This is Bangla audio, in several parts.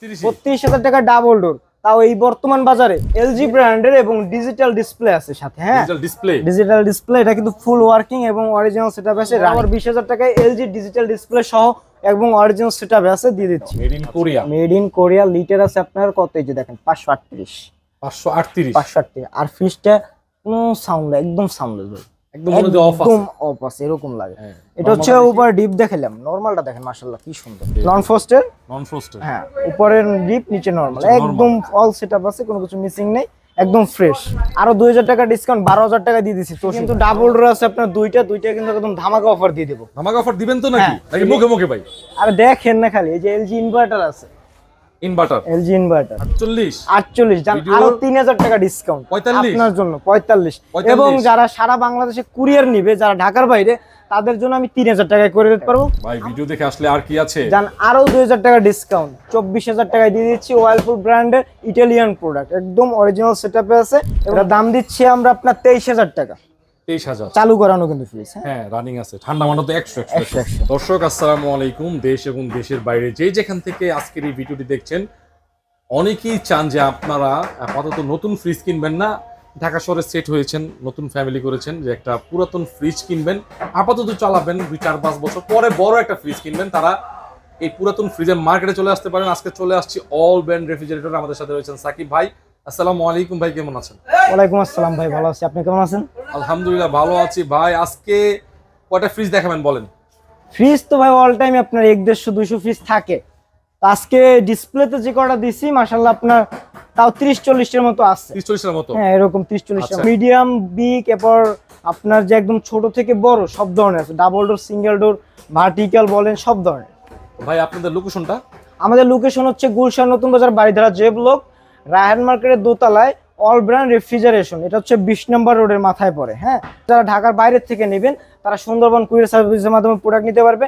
32,000 টাকা ডাবল ডোর, তাও এই বর্তমান বাজারে এলজি ব্র্যান্ডের এবং ডিজিটাল ডিসপ্লে আছে সাথে। হ্যাঁ, ডিজিটাল ডিসপ্লে, এটা কিন্তু ফুল ওয়ার্কিং এবং অরিজিনাল সেটআপ আছে। আবার 20,000 টাকায় এলজি ডিজিটাল ডিসপ্লে সহ এবং অরিজিনাল সেটআপ আছে দিয়ে দিচ্ছি। Made in Korea. লিটার আছে আপনার কত, এই যে দেখেন 538 আর ফ্রিজটা কোনো সাউন্ড, একদম সাউন্ডলেস, একদম অফ আছে এরকম লাগে। এটা হচ্ছে উপর ডিপ দেখালাম, নরমালটা দেখেন মাশাআল্লাহ কি সুন্দর, নন ফ্রস্টেড। হ্যাঁ, উপরের ডিপ নিচে নরমাল, একদম অল সেটআপ আছে, কোনো কিছু মিসিং নেই, একদম ফ্রেশ। আরো 2000 টাকা ডিসকাউন্ট, 12,000 টাকা দিয়ে দিছি। তো কিন্তু ডাবল ডোর আছে আপনার দুইটা কিন্তু একদম ধামাকা অফার দিয়ে দেব। ধামাকা অফার দিবেন তো নাকি মুখে মুখে ভাই? আর দেখেন না খালি, এই যে এলজি ইনভার্টার আছে, এলজি ইনভার্টার 48 জান, আরো 3000 টাকা ডিসকাউন্ট আপনার জন্য 45। এবং যারা সারা বাংলাদেশে কুরিয়ার নিবে, যারা ঢাকার বাইরে, তাদের জন্য আমি 3000 টাকায় করে দিতে পারবো। ভাই ভিডিও দেখে আসলে আর কি আছে জান, আরো 2000 টাকা ডিসকাউন্ট, 24,000 টাকায় দিয়ে দিচ্ছি। ওয়ার্লপুল ব্র্যান্ডের ইটালিয়ান প্রোডাক্ট, একদম অরিজিনাল সেটআপে আছে। এটা দাম দিচ্ছি আমরা আপনার 23,000 টাকা। 23,000 চালু করানো কিন্তু ফ্রিজ। হ্যাঁ, রানিং আছে, ঠান্ডা মানো তো 100। দর্শক আসসালামু আলাইকুম। দেশ এবং দেশের বাইরে যে যেখান থেকে আজকের এই ভিডিওটি দেখছেন, অনেকেই চান যে আপনারা আপাতত নতুন ফ্রিজ কিনবেন না, ঢাকা শহরে সেট হয়েছেন, নতুন ফ্যামিলি করেছেন, যে একটা পুরাতন ফ্রিজ কিনবেন, আপাতত চালাবেন 2-4-5 বছর পরে বড় একটা ফ্রিজ কিনবেন, তারা এই পুরাতন ফ্রিজের মার্কেটে চলে আসতে পারেন। আজকে চলে আসছি অল ব্র্যান্ড রেফ্রিজারেটর। আমাদের সাথে রয়েছেন সাকিব ভাই। আসসালামু আলাইকুম ভাই, কেমন আছেন? ওয়ালাইকুম আসসালাম ভাই, ভালো আছি, আপনি কেমন আছেন? আলহামদুলিল্লাহ ভালো আছি ভাই। আজকে কয়টা ফ্রিজ দেখাবেন বলেন? ফ্রিজ তো ভাই অল টাইম আপনার 150-200 ফ্রিজ থাকে। আজকে ডিসপ্লেতে যে কটা দিছি মাশাআল্লাহ আপনার তাও 30-40 এর মতো আছে। 30-40 এর মতো? হ্যাঁ, এরকম 30-40 এর মিডিয়াম, বিগ, এরপর আপনার যে একদম ছোট থেকে বড় সব ধরনের আছে। Double door, single door, vertical বলেন, সব ধরনের। ভাই আপনাদের লোকেশনটা? আমাদের লোকেশন হচ্ছে গুলশান নতুন বাজার, বাড়িধারা জে ব্লক, রায়হান মার্কেটের দোতলায় অল ব্র্যান্ড রেফ্রিজারেশন। এটা হচ্ছে 20 নম্বর রোডের মাথায় পড়ে। হ্যাঁ, যারা ঢাকার বাইরে থেকে নেবেন তারা সুন্দরবন কুরিয়ার সার্ভিসের মাধ্যমে প্রোডাক্ট নিতে পারবে।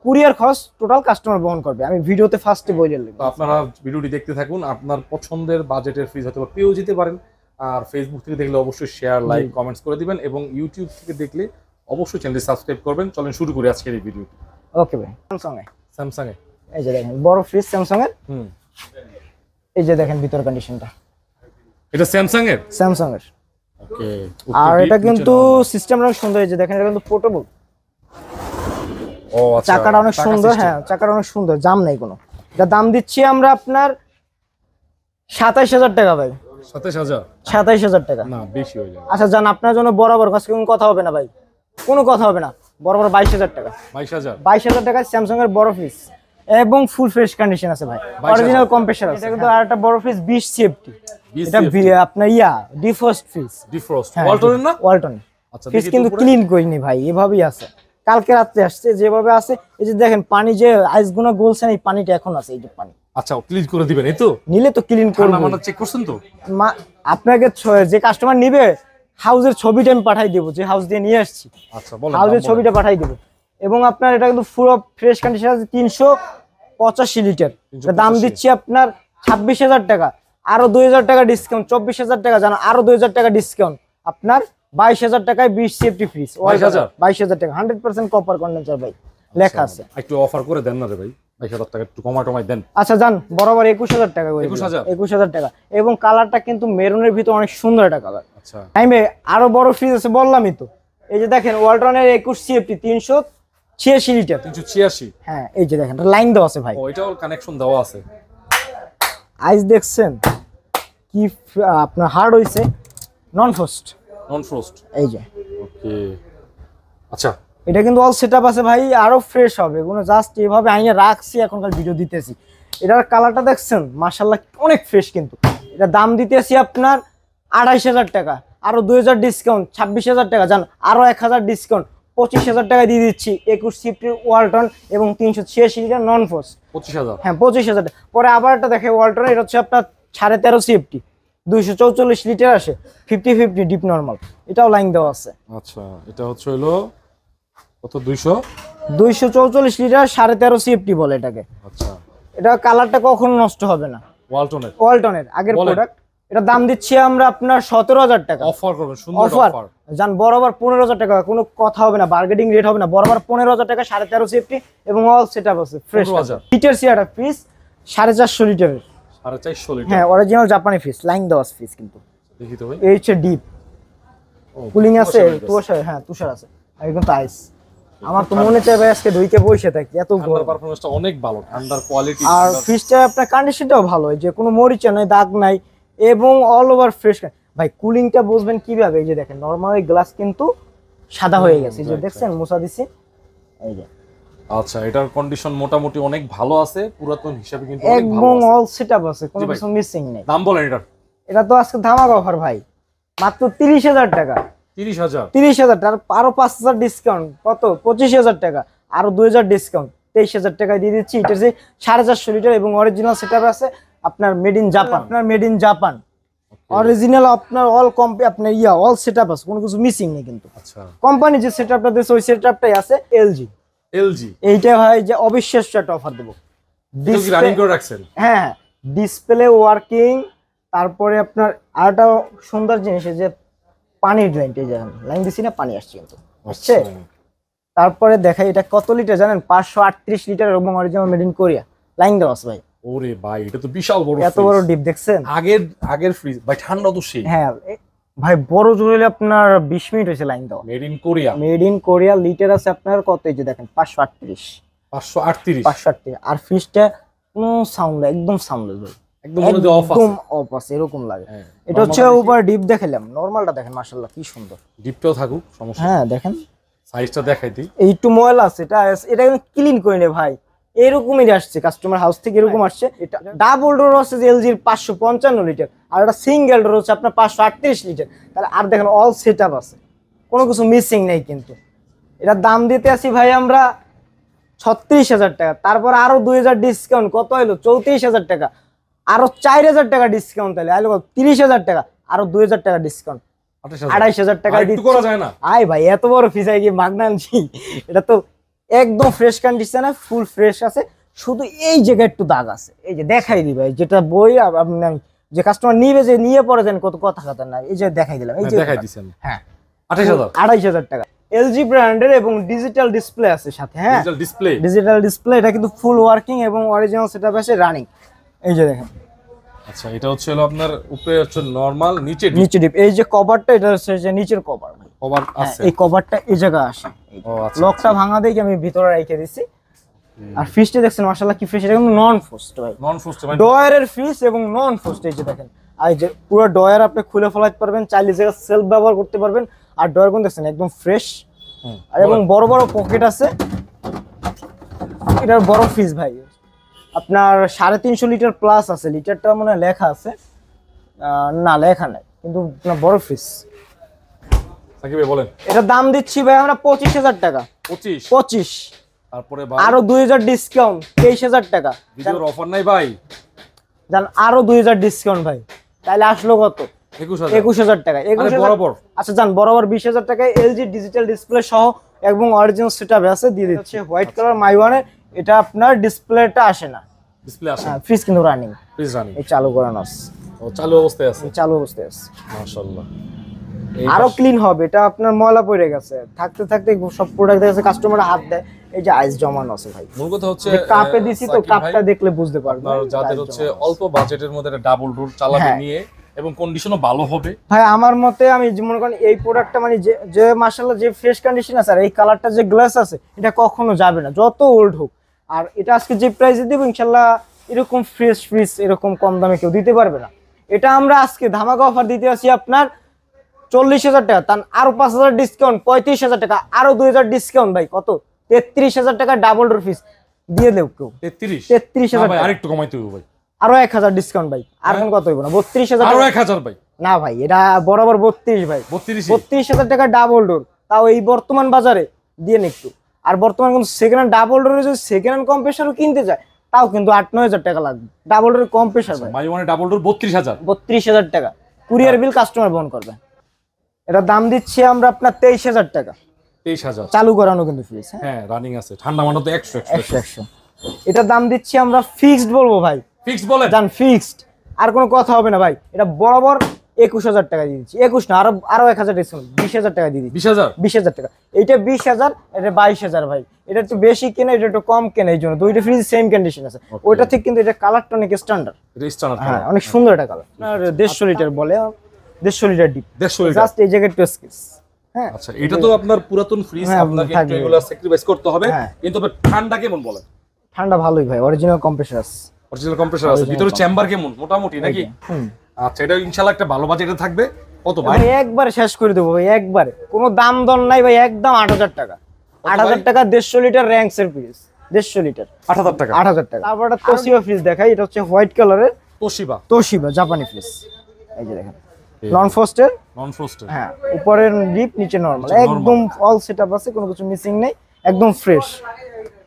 কুরিয়ার খরচ টোটাল কাস্টমার বহন করবে। আমি ভিডিওতে ফার্স্টে বলে দিলাম, আপনারা ভিডিওটি দেখতে থাকুন। আপনার পছন্দের বাজেটের ফ্রিজ হয়তো পেয়েও যেতে পারেন। আর ফেসবুক থেকে দেখলে অবশ্যই শেয়ার, লাইক, কমেন্টস করে দিবেন, এবং ইউটিউব থেকে দেখলে অবশ্যই চ্যানেলটি সাবস্ক্রাইব করবেন। চলেন শুরু করি আজকের এই ভিডিওটি। ওকে ভাই, স্যামসাং এ এই যে দেখেন বড় ফ্রিজ স্যামসাং এর। এই যে দেখেন ভিতর কন্ডিশনটা, এটা স্যামসাং এর। ওকে, আর এটা কিন্তু সিস্টেমটা অনেক সুন্দর। এই যে দেখেন, এটা কিন্তু পোর্টেবল। ও আচ্ছা, চাকাটা অনেক সুন্দর। হ্যাঁ, চাকাটা অনেক সুন্দর, জাম নাই কোনো। এটা দাম দিচ্ছি আমরা আপনার 27,000 টাকা ভাই। 27,000 টাকা না, বেশি হয়ে যায়। আচ্ছা জান, আপনার জন্য বরাবর কাছে কোনো কথা হবে না ভাই, কোনো কথা হবে না, বরাবর 22,000 টাকা। 22,000 টাকা স্যামসাং এর বড় ফ্রিজ এবং ফুল ফ্রেশ কন্ডিশন আছে ভাই, অরিজিনাল কম্প্রেসার আছে। এটা কিন্তু আরেকটা বড় ফ্রিজ 20 সিএফটি। এটা আপনার ডিফ্রস্ট ফ্রিজ, ওয়ালটনের না? ওয়ালটনের। আচ্ছা, ফ্রিজ কিন্তু ক্লিন করিনি ভাই, এভাবেই আছে, কালকে রাতে আসছে যেভাবে আছে। এই যে দেখেন পানি যে আইসগুলো গলছেন, এই পানিটা এখন আছে, এই যে পানি। আচ্ছা, ক্লিন করে দিবেন? এই তো নিলে তো ক্লিন করব। মানে চেক করছেন তো? আপনাকে যে কাস্টমার নিবে হাউসের ছবিটা আমি পাঠাই দেব, যে হাউস দিয়ে নিয়ে আসছি। আচ্ছা, বলেন, হাউসের ছবিটা পাঠাই দেব। এবং আপনার এটা কিন্তু ফুল ফ্রেশ কন্ডিশন আছে, 385 লিটার। দাম দিচ্ছি আপনার 26,000 টাকা, আরো 2,000 টাকা ডিসকাউন্ট, 24,000 টাকা জানো, আরো 2,000 টাকা ডিসকাউন্ট, আপনার 22,000 টাকায় 20 সেফটি ফ্রিজ। 22,000 টাকা, 100% কপার কন্ডেন্সার ভাই, লেখা আছে। একটু অফার করে দেন না রে ভাই, 22,000 টাকা একটু কমাই দেন। আচ্ছা জান, বরাবর 21,000 টাকা করে। 21,000 টাকা। এবং কালারটা কিন্তু মেরুনের ভিতর অনেক সুন্দর একটা কালার। আচ্ছা, টাইমে আরো বড় ফ্রিজ আছে বললামই তো। এই যে দেখেন ওয়ালটনের 21 সিএফটি 386 লিটার। 386? হ্যাঁ, এই যে দেখেন লাইন দেওয়া আছে ভাই। ও, এটাও কানেকশন দেওয়া আছে। আইস দেখছেন কি আপনার হার্ড হইছে, নন ফ্রস্ট। এই যে ওকে, আচ্ছা, এটা কিন্তু অল সেটআপ আছে ভাই, আরো ফ্রেশ হবে। কোনো জাস্ট এভাবে আইনে রাখছি, এখনকার ভিডিও দিতেছি। এটার কালারটা দেখছেন মাশাআল্লাহ অনেক ফ্রেশ। কিন্তু এটা দাম দিতেছি আপনার 28,000 টাকা, আরো 2,000 ডিসকাউন্ট, 26,000 টাকা জান, আরো 1,000 ডিসকাউন্ট, 25,000 টাকা দিয়ে দিচ্ছি। 21 সিফটি ওয়ালটন এবং 386 লিটার নন ফ্রস্ট। 25,000? হ্যাঁ, 25,000 টাকা। পরে আবার একটা দেখে ওয়ালটন, এটা হচ্ছে আপনার 13.5 সিএফটি, 244 লিটার আসে, 50-50 ডিপ নরমাল। এটাও লাইন দেওয়া আছে। আচ্ছা, এটা হচ্ছে হলো কত, 244 লিটার, 13.5 সিএফটি বলে এটাকে। আচ্ছা, এটা কালারটা কখনো নষ্ট হবে না, ওয়ালটনের আগের প্রোডাক্ট। এটা দাম দিচ্ছি আমরা আপনার 17,000 টাকা। অফার করবেন, সুন্দর অফার জান, বরাবর 15,000 টাকা, কোনো কথা হবে না, বার্গেনিং রেট হবে না, বরাবর 15,000 টাকা, 13.5 সিএফটি এবং অল সেটআপ আছে, ফ্রেশ লিটার সিয়াটা ফ্রিজ, 450 লিটারের। 450 লিটার। হ্যাঁ, অরিজিনাল জাপানি ফ্রিজ, লাইন দেওয়া ফ্রিজ কিন্তু। দেখি তো ভাই। এই হচ্ছে ডিপ ও, কুলিং আছে, তুষার, হ্যাঁ তুষার আছে, আর একদম আইস। আমার তো মনে চাই ভাই আজকে দুইকে বসে থাকি, এত ঠান্ডার পারফরম্যান্সটা অনেক ভালো, ঠান্ডার কোয়ালিটি। আর ফ্রিজটা আপনার কন্ডিশনটাও ভালো, যে কোনো মরিচা নাই, দাগ নাই, এবং অল ওভার ফ্রেশ। ভাই কুলিংটা বুঝবেন কিভাবে, এই যে দেখেন নরমাল গ্লাস কিন্তু সাদা হয়ে গেছে, এই যে দেখছেন মোছা দিছি, এই যে। আচ্ছা, এটার কন্ডিশন মোটামুটি অনেক ভালো আছে, পুরাতন হিসাবে কিন্তু অনেক ভালো একদম আছে। অল সেটআপ আছে, কোনো কিছু মিসিং নেই। দাম বলেন এটার। এটা তো আজকে ধামাকা অফার ভাই, মাত্র 30,000 টাকা। 30,000। 30,000 টাকা, আরো 5,000 ডিসকাউন্ট, কত 25,000 টাকা, আরো 2,000 ডিসকাউন্ট, 23,000 টাকায় দিয়ে দিচ্ছি। এটা যে 450 লিটার এবং অরিজিনাল সেটআপ আছে, আপনার মেড ইন জাপান, আপনার মেড ইন জাপান অরিজিনাল, আপনার অল আপনার অল সেটআপ আছে, কোনো কিছু মিসিং নেই কিন্তু। আচ্ছা, কোম্পানি যে সেটআপটা দিয়েছে ওই সেটআপটাই আছে। এলজি এইটা ভাই যে অবিশ্বাস্য একটা অফার দেবো। এটা কি রানিং করে রাখছেন? হ্যাঁ, ডিসপ্লে ওয়ার্কিং, তারপরে আপনার আরেকটা সুন্দর জিনিস, এই যে পানির লাইন, এই যে লাইন দিছি না, পানি আসছে কিন্তু, আসছে। তারপরে দেখাই এটা কত লিটার জানেন, 538 লিটার এবং original made in Korea, line দেওয়া আছে ভাই। ওরে ভাই, এটা তো বিশাল বড়, এত বড় ডিপ দেখছেন। আগের ফ্রিজ ভাই, ঠান্ডা তো সেই। হ্যাঁ ভাই, বড় জোর হলে আপনার 20 মিনিট হয়েছে লাইন দেওয়া। Made in Korea, made in Korea, litre আছে আপনার কত, এই যে দেখেন 538। 538। আর ফ্রিজটা কোনো সাউন্ড, একদম সাউন্ডলেস ভাই, একদম মনে হয় অফ আছে, একদম অফ আছে এরকম লাগে। এটা হচ্ছে উপর ডিপ দেখালাম, নরমালটা দেখেন মাশাআল্লাহ কি সুন্দর। ডিপটাও থাকুক, সমস্যা। হ্যাঁ দেখেন সাইজটা দেখাই দিই। এই একটু ময়লা আছে, এটা ক্লিন করে নে ভাই, এরকমই আসছে কাস্টমার হাউস থেকে, এরকম আসছে। এটা ডাবল ডোর আছে যে এলজির 555 লিটার, আর এটা সিঙ্গেল ডোর হচ্ছে আপনার 538 লিটার। তাহলে আর দেখেন অল সেটআপ আছে, কোনো কিছু মিসিং নেই কিন্তু। এটার দাম দিতে আসি ভাই আমরা 36,000 টাকা, তারপর আরো 2,000 ডিসকাউন্ট, কত হলো 34,000 টাকা, আরো 4,000 টাকা ডিসকাউন্ট, তাহলে আইলো 30,000 টাকা, আরো 2,000 টাকা ডিসকাউন্ট, 28,000 টাকা একটু করা যায় না? আয় ভাই, এত বড় ফিসাই কি মাগনা আনছি? এটা তো একদম ফ্রেশ কন্ডিশনে, ফুল ফ্রেশ আছে, শুধু এই জায়গায় একটু দাগ আছে, এই যে দেখাই দিই ভাই, যেটা বই আমি যে কাস্টমার নিবে, যে নিয়ে পরে যান কত কথা কথা না, এই যে দেখাই দিলাম, এই যে দেখাই দিছেন। হ্যাঁ, 28,000 টাকা। এলজি ব্র্যান্ডের এবং ডিজিটাল ডিসপ্লে আছে সাথে। হ্যাঁ, ডিজিটাল ডিসপ্লে, এটা কিন্তু ফুল ওয়ার্কিং এবং অরিজিনাল সেটআপ আছে, রানিং, এই যে দেখেন। আচ্ছা, এটা হচ্ছে হলো আপনার উপরে হচ্ছে নরমাল, নিচে ডিপ, এই যে কভারটা, এটা হচ্ছে যে নিচের কভার, কভার আছে, এই কভারটা এই জায়গা আসে। ও আচ্ছা, লকটা ভাঙা দিয়ে আমি ভিতরে রেখে দিছি। আর ফ্রিজটা দেখছেন মাশাআল্লাহ কি ফ্রেশ, এটা কিন্তু নন ফ্রস্ট ভাই, নন ফ্রস্ট ভাই, ডয়ারের ফ্রিজ এবং নন ফ্রস্ট, এই যে দেখেন। আর এই যে পুরো ডয়ার আপনি খুলে ফেলাতে পারবেন, চাইলে জায়গা সেলফ ব্যবহার করতে পারবেন। আর ডয়ার কোন দেখছেন একদম ফ্রেশ, আর এবং বড় বড় পকেট আছে। এটার বড় ফ্রিজ ভাই, আপনার 350 লিটার প্লাস আছে, লিটারটা মানে লেখা আছে না, লেখা নাই কিন্তু, বড় ফ্রিজ। সাকিব ভাই বলেন। এটা দাম দিচ্ছি ভাই আমরা 25,000 টাকা। 25, তারপরে আরো 2,000 ডিসকাউন্ট, 23,000 টাকা। ভিডিওর অফার নাই ভাই, জান আরো 2,000 ডিসকাউন্ট ভাই, তাহলে আসলো কত, 21,000 টাকা। 21,000 বরাবর। আচ্ছা জান, বরাবর 20,000 টাকায় এলজি ডিজিটাল ডিসপ্লে সহ এবং অরিজিনাল সেটআপ আছে দিয়ে দিচ্ছে। হোয়াইট কালার মাইওয়ানের, এটা আপনার ডিসপ্লেটা আসে না, ডিসপ্লে আসে, ফ্রিজ কিন্তু রানিং, এই চালু করানো আছে, চালু অবস্থায় আছে, চালু অবস্থায় আছে মাশাআল্লাহ। আরো ক্লিন হবে, এটা আপনার ময়লা পড়ে গেছে, থাকতে থাকতে সব প্রোডাক্ট দেখে কাস্টমার হাত দেয়, এই যে আইস জমানো আছে ভাই। মূল কথা হচ্ছে কাপে দিছি তো, কাপটা দেখলে বুঝতে পারবেন। আর যাদের হচ্ছে অল্প বাজেটের মধ্যে ডাবল ডোর চালাবে নিয়ে, এবং কন্ডিশনও ভালো হবে ভাই, আমার মতে আমি মনে করেন এই প্রোডাক্টটা মানে যে মাশাআল্লাহ যে ফ্রেশ কন্ডিশন আছে, আর এই কালারটা যে গ্লাস আছে, এটা কখনো যাবে না যত ওল্ড হোক। আর এটা আজকে যে প্রাইসে দেব ইনশাআল্লাহ, এরকম ফ্রেশ ফ্রিজ এরকম কম দামে কেউ দিতে পারবে না। এটা আমরা আজকে ধামাকা অফার দিতে আছি আপনার 40,000 টাকা, তার আরো 5,000 ডিসকাউন্ট, 35,000 টাকা, আরো 2,000 ডিসকাউন্ট ভাই, কত 33,000 টাকা ডাবল ডোর ফ্রিজ দিয়ে দেব কেউ। 33,000 ভাই, আরেকটু কমাইতে হবে ভাই, আরো 1,000 ডিসকাউন্ট ভাই, আর কোন কত হইব না, 32,000 আরো 1,000 ভাই, না ভাই, এটা বরাবর 32 ভাই, 32,000 টাকা ডাবল ডোর, তাও এই বর্তমান বাজারে দিয়ে একটু। আর বর্তমান কিন্তু সেকেন্ড হ্যান্ড ডাবল ডোরে যদি সেকেন্ড হ্যান্ড কম্প্রেসারও কিনতে যায়, তাও কিন্তু 8-9,000 টাকা লাগবে ডাবল ডোরের কম্প্রেসার ভাই। মাইওয়ানে ডাবল ডোর 32,000 টাকা, কুরিয়ার বিল কাস্টমার বহন করবে। এটা দাম দিচ্ছি আমরা আপনার 23,000 টাকা, 23,000 চালু করানো কিন্তু ফ্রিজ, হ্যাঁ রানিং আছে, ঠান্ডা মানো তো 100। এটা দাম দিচ্ছি আমরা ফিক্সড বলবো ভাই, ফিক্সড বলেন, জান ফিক্সড, আর কোনো কথা হবে না ভাই। এটা বরাবর 21,000 টাকা দিয়ে দিচ্ছি। 21 না, আরো 1,000 ডিসকাউন্ট, 20,000 টাকা দিয়ে দিচ্ছি। 20,000 20,000 টাকা। এইটা 20,000, এটা 22,000 ভাই। এটা একটু বেশি কেনে, এটা একটু কম কেনে, এই জন্য দুইটা ফ্রিজ সেম কন্ডিশন আছে। ওইটা থেকে কিন্তু এটা কালারটা অনেক স্ট্যান্ডার্ড। এটা স্ট্যান্ডার্ড হ্যাঁ, অনেক সুন্দর একটা কালার। আপনার 150 লিটার বলে, 150 লিটার ডিপ, 150 লিটার। জাস্ট এই জায়গায় টেস্কিস। হ্যাঁ, আচ্ছা, এটা তো আপনার পুরাতন ফ্রিজ, আপনাকে একটু এগুলা স্যাক্রিফাইস করতে হবে, কিন্তু ঠান্ডা কেমন বলেন? ঠান্ডা ভালোই ভাই, অরিজিনাল কম্প্রেসর আছে। অরিজিনাল কম্প্রেসর আছে, ভিতরে চেম্বার কেমন মোটামুটি নাকি? আচ্ছা, এটা ইনশাআল্লাহ একটা ভালো বাজেটে থাকবে। কত ভাই? একবারে শেষ করে দেবো ভাই, একবারে কোনো দাম দর নাই ভাই, একদম 8,000 টাকা। 8,000 টাকা 150 লিটার র্যাঙ্কস এর ফ্রিজ, 150 লিটার 8,000 টাকা। 8,000 টাকা। তারপর একটা তোশিবা ফ্রিজ দেখাই, এটা হচ্ছে হোয়াইট কালারের তোশিবা জাপানি ফ্রিজ। এই যে দেখেন, নন ফ্রস্টের। হ্যাঁ, উপরের ডিপ, নিচে নরমাল, একদম অল সেটআপ আছে, কোনো কিছু মিসিং নেই, একদম ফ্রেশ।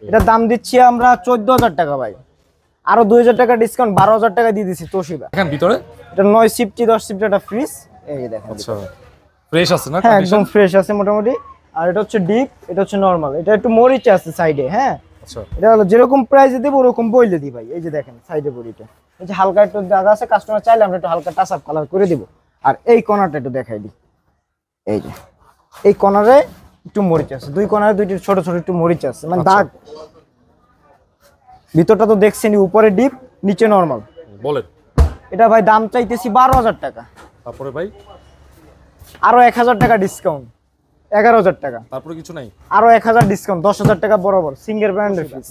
এটা দাম দিচ্ছি আমরা 14,000 টাকা ভাই, আরো 2,000 টাকা ডিসকাউন্ট, 12,000 টাকা দিয়ে দিচ্ছি তোশিবা। এখন ভিতরে এটা 9 সিফটি 10 সিফটি একটা ফ্রিজ। এই যে দেখেন, আচ্ছা ফ্রেশ আছে না? হ্যাঁ, একদম ফ্রেশ আছে মোটামুটি। আর এটা হচ্ছে ডিপ, এটা হচ্ছে নরমাল, এটা একটু মরিচ আছে সাইডে। হ্যাঁ, আচ্ছা, এটা হলো যেরকম প্রাইসে দেব ওরকম বইলে দিই ভাই। এই যে দেখেন সাইডে বড়িটা, এই যে হালকা একটু দাগা আছে, কাস্টমার চাইলে আমরা একটু হালকা টাচ আপ কালার করে দিব। আর এই কর্নারটা একটু দেখাই দিই, এই যে এই কর্নারে একটু মরিচ আছে, দুই কর্নারে দুইটি ছোট ছোট একটু মরিচ আছে, মানে দাগ। ভিতরটা তো দেখছেন, উপরে ডিপ, নিচে নরমাল। বলেন। এটা ভাই দাম চাইতেছি 12,000 টাকা। তারপরে ভাই আরো 1,000 টাকা ডিসকাউন্ট, 11,000 টাকা। তারপরে কিছু নাই? আরো 1,000 ডিসকাউন্ট, 10,000 টাকা বরাবর, সিঙ্গেল ব্র্যান্ডের ফ্রিজ।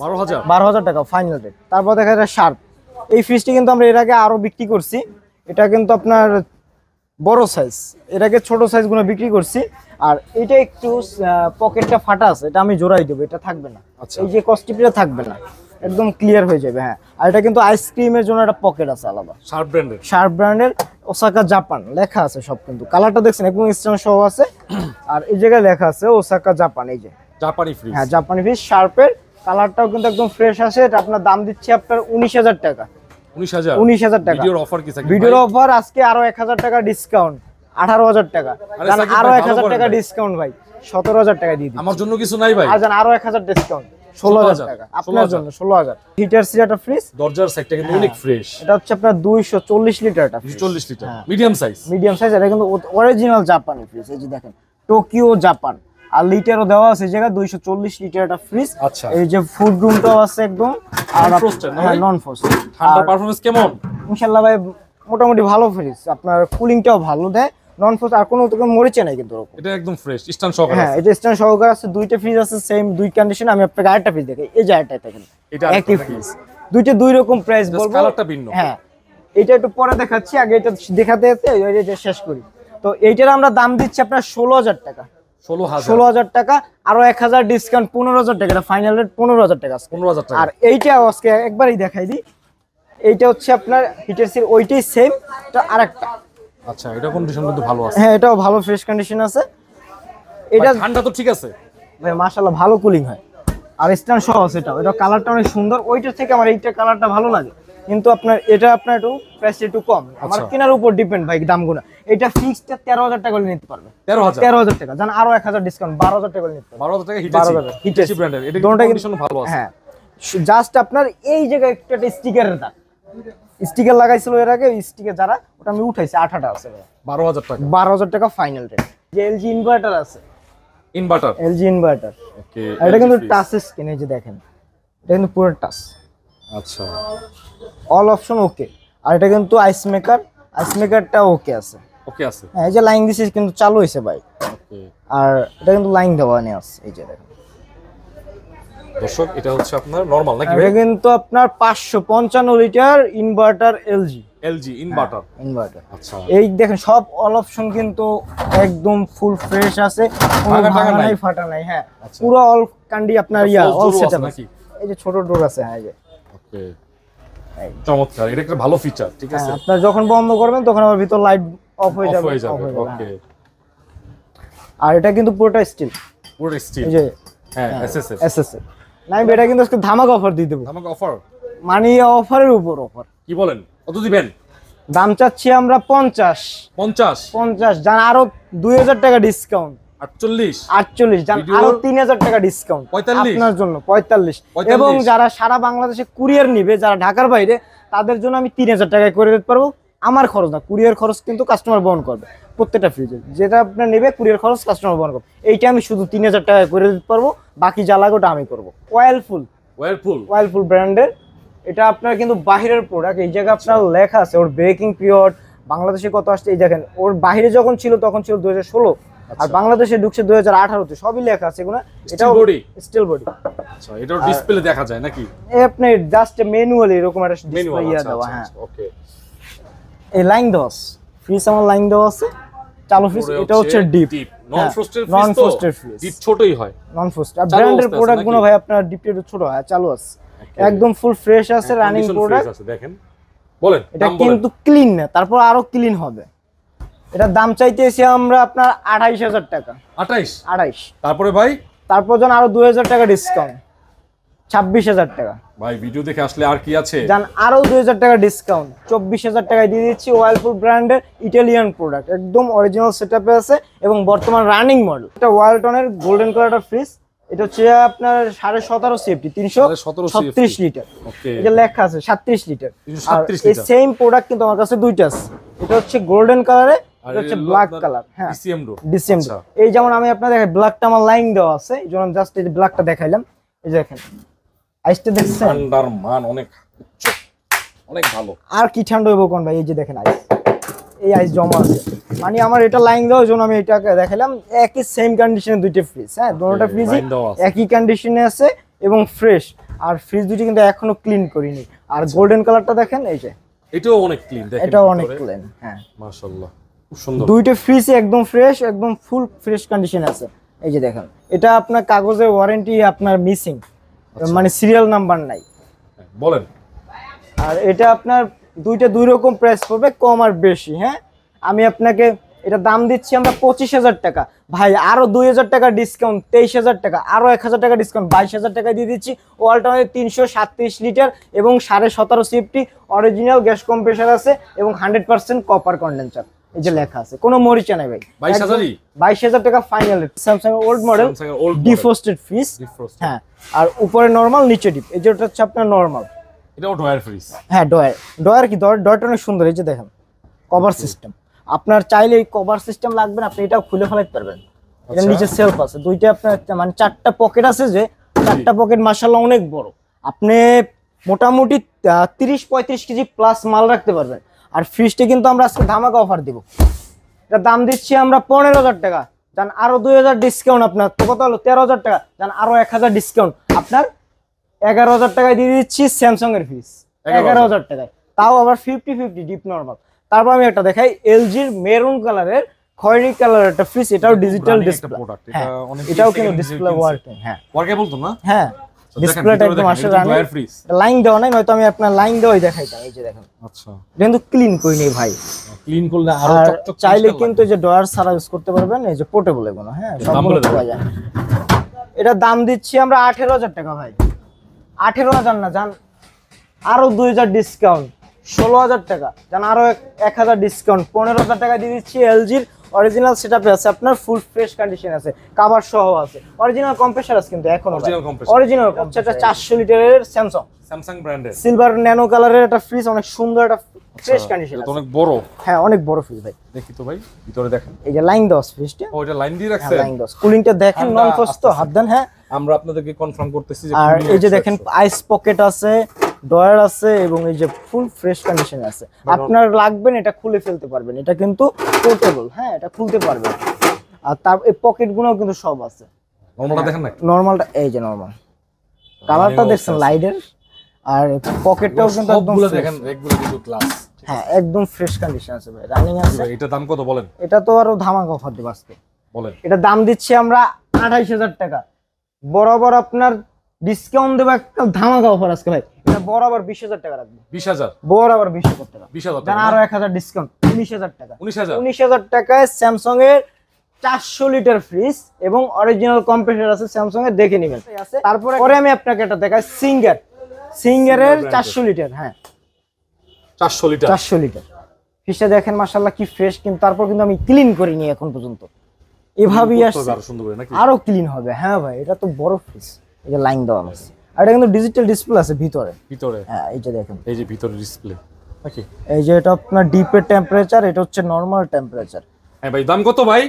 12,000 টাকা ফাইনাল রেট। তারপর দেখা যায় শার্প, এই ফ্রিজটি কিন্তু আমরা এর আগে আরো বিক্রি করছি। এটা কিন্তু আপনার বড় সাইজ, এর আগে ছোট সাইজ গুলো বিক্রি করছি। আর এটা একটু পকেটটা ফাটা আছে, এটা আমি জোড়াই দেবো, এটা থাকবে না। এই যে কস্টিপিটা থাকবে না, একদম ক্লিয়ার হয়ে যাবে। হ্যাঁ, আর এটা কিন্তু আইসক্রিমের জন্য একটা পকেট আছে আলাদা, শার্প ব্র্যান্ডের, ওসাকা জাপান লেখা আছে সব। কিন্তু কালারটা দেখছেন একদম স্ট্যান্ড সহ আছে। আর এই জায়গায় লেখা আছে ওসাকা জাপান, এই যে জাপানি ফ্রিজ। হ্যাঁ, জাপানি ফ্রিজ শার্পের, কালারটাও কিন্তু একদম ফ্রেশ আছে। এটা আপনার দাম দিচ্ছে আপনার 19,000 টাকা। 19,000 টাকা। ভিডিওর অফার আজকে আরো 1,000 টাকা ডিসকাউন্ট, 18,000 টাকা। আরো 1,000 টাকা ডিসকাউন্ট ভাই, 17,000 টাকা দিয়ে দিই। আমার জন্য কিছু নাই ভাই? আর আরো 1,000 ডিসকাউন্ট, 16,000 টাকা আপনার জন্য। 16,000 হিটার সিট একটা ফ্রিজ, দরজার সাইডটা কিন্তু অনেক ফ্রেশ। এটা হচ্ছে আপনার 240 লিটার একটা, 240 লিটার মিডিয়াম সাইজ। এটা কিন্তু অরিজিনাল জাপানি ফ্রিজ। এই যে দেখেন, টোকিও জাপান। আর লিটারও দেওয়া আছে, এই জায়গায় 240 লিটার একটা ফ্রিজ। আচ্ছা, এই যে ফুড রুমটাও আছে একদম, আর নন ফ্রস্ট। ঠান্ডা পারফরম্যান্স কেমন? ইনশাআল্লাহ ভাই মোটামুটি ভালো ফ্রিজ, আপনার কুলিংটাও ভালো দেয়, নন ফ্রস্ট। আর কোনো তো মরিচে নাই কিন্তু, এটা একদম ফ্রেশ, স্ট্যান্ড সহকারে। হ্যাঁ, এটা স্ট্যান্ড সহকারে আছে। দুইটা ফ্রিজ আছে সেম দুই কন্ডিশন। আমি আপনাকে আরেকটা ফ্রিজ দেখাই, এই যে আরেকটা দেখেন, এটা একই ফ্রিজ, দুইটা দুই রকম প্রাইস বলবো, কালারটা ভিন্ন। হ্যাঁ, এটা একটু পরে দেখাচ্ছি, আগে এটা দেখাতে এটা শেষ করি। তো এইটার আমরা দাম দিচ্ছি আপনার 16,000 টাকা। 16,000 টাকা, আরো 1,000 ডিসকাউন্ট, 15,000 টাকা। এটা ফাইনাল রেট 15,000 টাকা। 15,000 টাকা। আর এইটা আজকে একবারই দেখাই দিই, এইটা হচ্ছে আপনার হিটার সিল, ওইটাই সেম, এটা আরেকটা। আচ্ছা, এটা কন্ডিশন কিন্তু ভালো আছে। হ্যাঁ, এটাও ভালো ফ্রেশ কন্ডিশন আছে। এটা ঠান্ডা তো ঠিক আছে ভাই, মাশাআল্লাহ ভালো কুলিং হয়। আর স্ট্যান্ড সহ আছে, এটা কালারটা অনেক সুন্দর। ওইটার থেকে আমার এইটা কালারটা ভালো লাগে, কিন্তু আপনার এটা আপনার একটু প্রাইসটা একটু কম। আমার কেনার উপর ডিপেন্ড ভাই দামগুলো। এটা ফিক্সড 13,000 টাকা নিতে পারবে। 13,000 টাকা, জান আরো 1,000 ডিসকাউন্ট, 12,000 টাকা নিতে পারবে। 12,000 টাকা হিটাচি ব্র্যান্ডের, এটা কন্ডিশন ভালো আছে। হ্যাঁ, জাস্ট আপনার এই জায়গায় একটা স্টিকারের দাগ, স্টিকার লাগাইছিল এর আগে, স্টিকার যারা ওটা আমি উঠাইছি, 8টা আছে। 12,000 টাকা। 12,000 টাকা ফাইনাল রেট। যে এলজি ইনভার্টার আছে, এলজি ইনভার্টার। ওকে, এটা কিন্তু টাচ স্ক্রিন, এই যে দেখেন, এটা কিন্তু পুরো টাচ। আচ্ছা, অল অপশন ওকে। আর এটা কিন্তু আইস মেকারটা ওকে আছে। হ্যাঁ, এই যে লাইন দিছি কিন্তু চালু হইছে ভাই। ওকে, আর এটা কিন্তু লাইন দেওয়া নেই আছে, এই যে দেখেন দর্শক, এটা হচ্ছে আপনার নরমাল নাকি? এটা কিন্তু আপনার 555 লিটার ইনভার্টার এলজি ইনভার্টার। আচ্ছা, এই দেখেন সব অল অপশন কিন্তু একদম ফুল ফ্রেশ আছে, কোনো ভাঙা নাই ফাটা নাই। হ্যাঁ, পুরো অল কান্ডি আপনার অল সেটআপ আছে। এই যে ছোট ডোর আছে। হ্যাঁ, এই যে ওকে, চমৎকার, এটা একটা ভালো ফিচার। ঠিক আছে, আপনার যখন বন্ধ করবেন তখন আবার ভিতর লাইট অফ হয়ে যাবে। ওকে, আর এটা কিন্তু পুরোটা স্টিল, এই যে হ্যাঁ, এসএসএস। নাই এটা কিন্তু আজকে ধামাকা অফার দিয়ে দেব। ধামাকা অফার মানে? অফারের উপর অফার। কি বলেন, কত দিবেন? দাম চাচ্ছি আমরা 50 জান, আরো 2,000 টাকা ডিসকাউন্ট, 48 জান, আরো 3,000 টাকা ডিসকাউন্ট আপনার জন্য, 45। এবং যারা সারা বাংলাদেশে কুরিয়ার নিবে, যারা ঢাকার বাইরে, তাদের জন্য আমি 3,000 টাকায় করে দিতে পারবো, আমার খরচ না, কুরিয়ার খরচ কিন্তু কাস্টমার বহন করবে প্রত্যেকটা ফ্রিজে। যেটা আপনার নেবে কুরিয়ার খরচ কাস্টমার বহন করবে। এইটা আমি শুধু 3000 টাকা করে দিতে পারবো, বাকি যা লাগে ওটা আমি করবো। ওয়াইলফুল ব্র্যান্ডের এটা আপনার কিন্তু বাহিরের প্রোডাক্ট। এই জায়গায় আপনার লেখা আছে ওর ব্রেকিং পিরিয়ড বাংলাদেশে কত আসছে। এই দেখেন ওর বাইরে যখন ছিল তখন ছিল 2016, আর বাংলাদেশে ঢুকছে 2018-তে, সবই লেখা আছে এগুলো। এটাও স্টিল বডি। আচ্ছা, এটাও ডিসপ্লে দেখা যায় নাকি? এই আপনি জাস্ট ম্যানুয়ালি এরকম একটা ডিসপ্লে ইয়া দেওয়া। হ্যাঁ, ওকে। এই লাইন দেওয়া আছে, ফ্রিজ আমার লাইন দেওয়া আছে চালু ফ্রিজ। এটা হচ্ছে ডিপ নন ফ্রস্টেড ফ্রিজ, ডিপ ছোটই হয় নন ফ্রস্ট। আর ব্র্যান্ডের প্রোডাক্ট গুলো ভাই আপনার ডিপটা একটু ছোট হয়, চালু আছে একদম ফুল ফ্রেশ আছে, রানিং প্রোডাক্ট আছে। দেখেন বলেন, এটা কিন্তু ক্লিন না, তারপর আরো ক্লিন হবে। এটার দাম চাইতেছি আমরা আপনার 28000 টাকা। 28। তারপরে ভাই, তারপর যখন আরো 2000 টাকা ডিসকাউন্ট, 26000 টাকা। ভাই ভিডিও দেখে আসলে আর কি আছে জান, আরো 2000 টাকা ডিসকাউন্ট, 24000 টাকায় দিয়ে দিচ্ছি ওয়াইলফুল ব্র্যান্ডের ইটালিয়ান প্রোডাক্ট, একদম অরিজিনাল সেটআপে আছে এবং বর্তমান রানিং মডেল। এটা ওয়ালটনের গোল্ডেন কালারটা ফ্রিজ। এটা হচ্ছে আপনার 17.5 সিএফটি, 336 লিটার। এটা লেখা আছে 37 লিটার। আর এই সেম প্রোডাক্ট কিন্তু আমার কাছে দুইটা আছে। এটা হচ্ছে গোল্ডেন কালারে, এটা হচ্ছে ব্ল্যাক কালার। হ্যাঁ, ডিসিএম। এই যেমন আমি আপনাদের দেখাই, ব্ল্যাকটা আমার লাইন দেওয়া আছে, এই জন্য জাস্ট এই ব্ল্যাকটা দেখাইলাম। এই দেখেন আইসটা দেখছেন, ঠান্ডার মান অনেক ভালো। আর কি ঠান্ডা হইব কোন ভাই? এই যে দেখেন আইস, এই আইস জমা আছে, মানে আমার এটা লাইন দেওয়ার জন্য আমি এটাকে দেখাইলাম। একই সেম কন্ডিশনে দুইটা ফ্রিজ। হ্যাঁ, দুটোটা ফ্রিজই একই কন্ডিশনে আছে এবং ফ্রেশ। আর ফ্রিজ দুটি কিন্তু এখনো ক্লিন করিনি। আর গোল্ডেন কালারটা দেখেন, এই যে এটাও অনেক ক্লিন, দেখেন এটাও অনেক ক্লিন। হ্যাঁ, মাশাআল্লাহ, খুব সুন্দর। দুইটা ফ্রিজই একদম ফ্রেশ, একদম ফুল ফ্রেশ কন্ডিশনে আছে। এই যে দেখেন, এটা আপনার কাগজে ওয়ারেন্টি আপনার মিসিং, মানে সিরিয়াল নাম্বার নাই। বলেন। আর এটা আপনার দুইটা দুই রকম প্রাইস পড়বে, কম আর বেশি। হ্যাঁ, আমি আপনাকে এটা দাম দিচ্ছি আমরা 25000 টাকা। ভাই আরো 2000 টাকা ডিসকাউন্ট, 23000 টাকা, আরো 1000 টাকা ডিসকাউন্ট, 22000 টাকা দিয়ে দিচ্ছি। ওয়ালটনের 337 লিটার এবং 17.5 সিএফটি অরিজিনাল গ্যাস কম্প্রেসার আছে এবং 100% কপার কন্ডেন্সার। এই যে লেখা আছে, কোনো মরিচা নাই ভাই। 22000 টাকা ফাইনাল। স্যামসাং এর ওল্ড মডেল ডিফ্রস্টেড ফ্রিজ। হ্যাঁ, আর উপরে নরমাল, নিচে ডিপ। এই যে ওটা হচ্ছে আপনার নরমাল, এটাও ডয়ার ফ্রিজ। হ্যাঁ, ডয়ার কি ডয়ারটা অনেক সুন্দর। এই যে দেখেন কভার সিস্টেম, আপনার চাইলে এই কভার সিস্টেম লাগবে না, আপনি এটাও খুলে ফেলাতে পারবেন। এটা নিচে সেলফ আছে, দুইটা আপনার মানে 4টা পকেট আছে, যে 4টা পকেট মাশাআল্লাহ অনেক বড়। আপনি মোটামুটি 30-35 কেজি প্লাস মাল রাখতে পারবেন। আর ফ্রিজটা কিন্তু আমরা আজকে ধামাকা অফার দিব। এটা দাম দিচ্ছি আমরা 15000 টাকা। জান আরো 2000 ডিসকাউন্ট, আপনার তো কত হলো 13000 টাকা। জান আরো 1000 ডিসকাউন্ট, আপনার 11000 টাকায় দিয়ে দিচ্ছি স্যামসাং এর ফ্রিজ, 11000 টাকায়, তাও আবার 50-50 ডিপ নরমাল। তারপর আমি একটা দেখাই, এলজির মেরুন কালারের খয়েরি কালারের একটা ফ্রিজ। এটাও ডিজিটাল ডিসপ্লে, এটাও কিন্তু ডিসপ্লে ওয়ার্কিং। হ্যাঁ, ওয়ার্কেবল তো না? হ্যাঁ, ডিসপ্লেটা একদম আসলে লাইন দেওয়া নাই, নয়তো আমি আপনার লাইন দেওয়াই দেখাইতাম। এই যে দেখেন, আচ্ছা, কিন্তু ক্লিন করি নেই ভাই। ক্লিন করলে আরো চকচক চাইলে কিন্তু এই যে ডয়ার ছাড়া ইউজ করতে পারবেন। এই যে পোর্টেবল এগুলো। হ্যাঁ, সবগুলো পাওয়া যায়। এটা দাম দিচ্ছি আমরা 18000 টাকা ভাই। 18000 না, জান আরো 2000 ডিসকাউন্ট, 16000 টাকা। জান আরো 1000 ডিসকাউন্ট, 15000 টাকা দিয়ে দিচ্ছি। এলজির অরিজিনাল সেটআপে আছে, আপনার ফুল ফ্রেশ কন্ডিশন আছে, কভার সহ আছে, অরিজিনাল কম্প্রেসার আছে কিন্তু এখনো অরিজিনাল কম্প্রেসার। এটা 400 লিটারের স্যামসাং ব্র্যান্ডের সিলভার ন্যানো কালারের একটা ফ্রিজ, অনেক সুন্দর একটা ফ্রেশ কন্ডিশন আছে, অনেক বড়। হ্যাঁ, অনেক বড় ফ্রিজ ভাই। দেখি তো ভাই ভিতরে দেখেন, এই যে লাইন দস ফ্রিজটা। ও, এটা লাইন দিয়ে রাখছে, লাইন দস। কুলিংটা দেখেন, নন ফ্রস্ট তো, হাত দেন। হ্যাঁ, আমরা আপনাদেরকে কনফার্ম করতেছি যে আর এই যে দেখেন আইস পকেট আছে, ডয়ার আছে এবং এই যে ফুল ফ্রেশ কন্ডিশনে আছে। আপনার লাগবেন এটা খুলে ফেলতে পারবেন, এটা কিন্তু পোর্টেবল। হ্যাঁ, এটা খুলতে পারবেন। আর তার এই পকেট গুলোও কিন্তু সব আছে। নরমালটা দেখেন না, নরমালটা এই যে নরমাল কালারটা দেখছেন লাইটের। আর পকেটটাও কিন্তু একদম দেখেন, রেকগুলো কিন্তু গ্লাস। হ্যাঁ, একদম ফ্রেশ কন্ডিশন আছে ভাই, রানিং আছে। এটা দাম কত বলেন? এটা তো আরো ধামাকা অফার দিব আজকে। বলেন। এটা দাম দিচ্ছি আমরা 28000 টাকা। বরাবর আপনার ডিসকাউন্ট দেব, একটা ধামাকা অফার আজকে ভাই। এটা বরাবর 20000 টাকা রাখবো। 20000 বরাবর 20000 টাকা। 20000 টাকা, আরো 1000 ডিসকাউন্ট, 19000 টাকা। 19000 টাকায় স্যামসাং এর 400 লিটার ফ্রিজ এবং অরিজিনাল কম্প্রেসার আছে স্যামসাং এর, দেখে নেবেন। তারপরে আমি আপনাকে এটা দেখাই, সিঙ্গারের 400 লিটার। হ্যাঁ, 400 লিটার ফ্রিজটা দেখেন মাশাআল্লাহ কি ফ্রেশ। কিন্তু তারপর কিন্তু আমি ক্লিন করিনি এখন পর্যন্ত, এভাবেই আসছে, আরো ক্লিন হবে। হ্যাঁ ভাই, এটা তো বড় ফ্রিজ। এই যে লাইন দেওয়া আছে, আর এটা কিন্তু ডিজিটাল ডিসপ্লে আছে ভিতরে। হ্যাঁ, এই যে দেখেন, এই যে ভিতরে ডিসপ্লে ওকে এই যে এটা আপনার ডিপের টেম্পারেচার, এটা হচ্ছে নরমাল টেম্পারেচার। হ্যাঁ ভাই, দাম কত ভাই?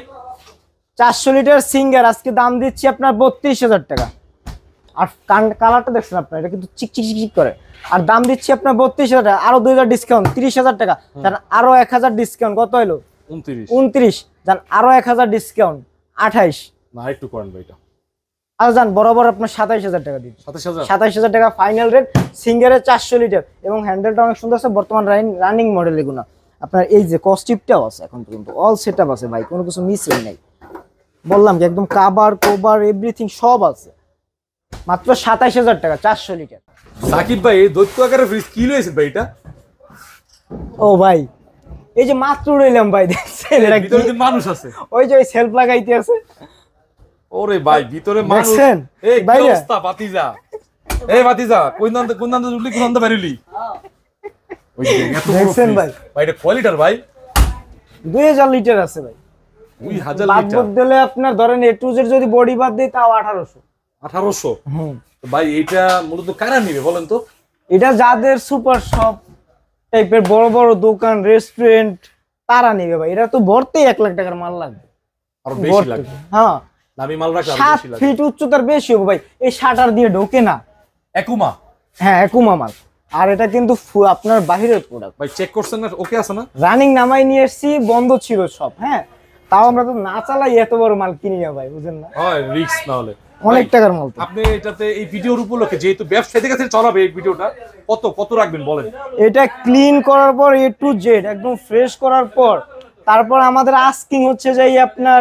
400 লিটার সিঙ্গার আজকে দাম দিচ্ছি আপনার 32,000 টাকা। আর কালারটা দেখছেন আপনার, এটা কিন্তু চিক চিক চিক করে। আর দাম দিচ্ছি আপনার 32,000 টাকা, আরো 2,000 ডিসকাউন্ট 30,000 টাকা। জান আরো 1,000 ডিসকাউন্ট, কত হলো? 29। জান আরো 1,000 ডিসকাউন্ট 28। না একটু করেন ভাই এটা। আর জান বরাবর আপনার 27,000 টাকা দিচ্ছি। 27,000 27,000 টাকা ফাইনাল রেট। সিঙ্গারে 400 লিটার এবং হ্যান্ডেলটা অনেক সুন্দর আছে, বর্তমান রানিং মডেল এগুলো। আপনার এই যে কস্টিপটাও আছে এখন পর্যন্ত, অল সেটআপ আছে ভাই, কোনো কিছু মিসিং নাই। বললাম কি একদম কাভার কোভার এভরিথিং সব আছে। মাত্র 27,000 টাকা 400 লিটার। সাকিব ভাই, এই দৈত্য আকারের ফ্রিজ কি লয়েছে ভাই এটা? ও ভাই এই যে মাত্র রইলাম ভাই, দেখছেন এটা কি? ভিতরে কিন্তু মানুষ আছে। ওই যে ওই সেলফ লাগাইতে আছে। ওরে ভাই, ভিতরে মানুষ। দেখছেন? এই কি ভাইয়া। অবস্থা বাতিজা? এই বাতিজা, কোন দান্দা উঠলি, কোন দান্দা বেরুলি? ওই যে এত বড় দেখছেন ফ্রিজ। ভাই? ভাই এটা কয় লিটার ভাই? 2000 লিটার আছে ভাই। 2000 বাদ লিটার। দিলে আপনার ধরেন A to Z যদি বডি বাদ দেই তাও 1800। 1800। হুম। তো ভাই এটা মূলত কারা নিবে বলেন তো? এটা যাদের সুপার শপ টাইপের বড় বড় দোকান রেস্টুরেন্ট তারা নেবে ভাই। এটা তো ভরতেই 1 লাখ টাকার মাল লাগবে। আরো বেশি ভরতে। লাগবে। হ্যাঁ, দামি মাল রাখলে আরো 7 বেশি লাগবে। ফিট উচ্চতার বেশি হবে ভাই, এই শাটার দিয়ে ঢোকে না। একুমা। হ্যাঁ একুমা মাল। আর এটা কিন্তু আপনার বাহিরের প্রোডাক্ট। ভাই চেক করছেন না? ওকে আছে না? রানিং নামাই নিয়ে এসছি, বন্ধ ছিল সব। হ্যাঁ, তাও আমরা তো না চালাই এত বড় মাল কিনি না ভাই, বুঝেন না? হয় রিস্ক না হলে। অনেক ভাই, টাকার মাল তো। আপনি এটাতে এই ভিডিওর উপলক্ষে যেহেতু ব্যবসায়ীদের কাছে চলাবে এই ভিডিওটা, কত রাখবেন বলেন? এটা ক্লিন করার পর A to Z একদম ফ্রেশ করার পর তারপর আমাদের আস্কিং হচ্ছে যে আপনার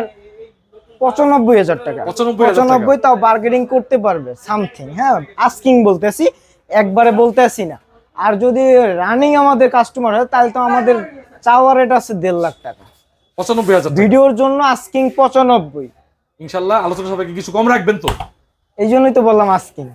95,000 টাকা। 95,000 তাও বার্গেনিং করতে পারবে সামথিং। হ্যাঁ, আস্কিং বলতেছি, একবারে বলতে আসি না। আর যদি রানিং আমাদের কাস্টমার হয় তাহলে তো আমাদের চাওয়ার রেট আছে 1.5 লাখ টাকা। 95,000 ভিডিওর জন্য আস্কিং 95। ইনশাল্লাহ আলোচনা সবাইকে কিছু কম রাখবেন তো? এই জন্যই তো বললাম আস্কিং।